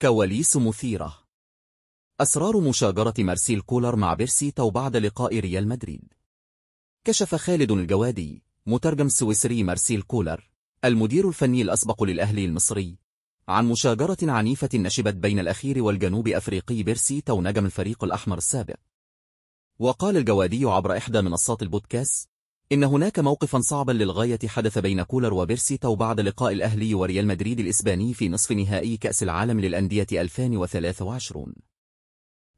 كواليس مثيرة. أسرار مشاجرة مارسيل كولر مع بيرسي تاو بعد لقاء ريال مدريد. كشف خالد الجوادي مترجم السويسري مارسيل كولر المدير الفني الأسبق للأهلي المصري عن مشاجرة عنيفة نشبت بين الأخير والجنوب أفريقي بيرسي تاو نجم الفريق الأحمر السابق. وقال الجوادي عبر إحدى منصات البودكاست إن هناك موقفا صعبا للغاية حدث بين كولر وبيرسي تاو بعد لقاء الأهلي وريال مدريد الإسباني في نصف نهائي كأس العالم للأندية 2023.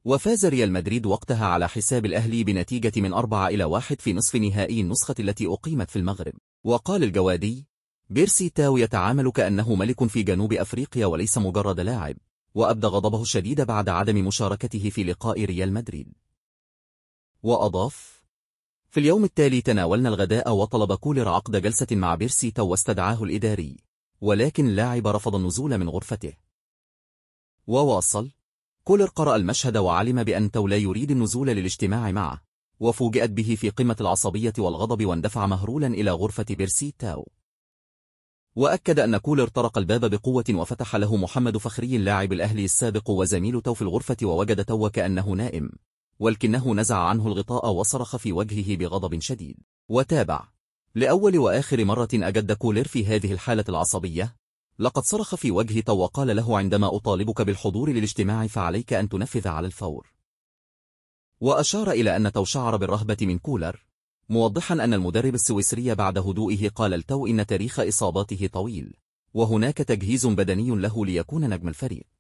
وفاز ريال مدريد وقتها على حساب الأهلي بنتيجة من 4-1 في نصف نهائي النسخة التي أقيمت في المغرب. وقال الجوادي: بيرسي تاو يتعامل كأنه ملك في جنوب أفريقيا وليس مجرد لاعب، وأبدى غضبه الشديد بعد عدم مشاركته في لقاء ريال مدريد. وأضاف: في اليوم التالي تناولنا الغداء وطلب كولر عقد جلسة مع بيرسي تاو واستدعاه الإداري، ولكن اللاعب رفض النزول من غرفته. وواصل: كولر قرأ المشهد وعلم بأن تاو لا يريد النزول للاجتماع معه، وفوجئت به في قمة العصبية والغضب واندفع مهرولا إلى غرفة بيرسي تاو. وأكد أن كولر طرق الباب بقوة وفتح له محمد فخري اللاعب الأهلي السابق وزميل تاو في الغرفة، ووجد تاو كأنه نائم، ولكنه نزع عنه الغطاء وصرخ في وجهه بغضب شديد. وتابع: لأول وآخر مرة أجد كولر في هذه الحالة العصبية، لقد صرخ في وجه تاو وقال له: عندما أطالبك بالحضور للاجتماع فعليك أن تنفذ على الفور. وأشار إلى أن تاو شعر بالرهبة من كولر، موضحا أن المدرب السويسري بعد هدوئه قال لتاو إن تاريخ إصاباته طويل، وهناك تجهيز بدني له ليكون نجم الفريق.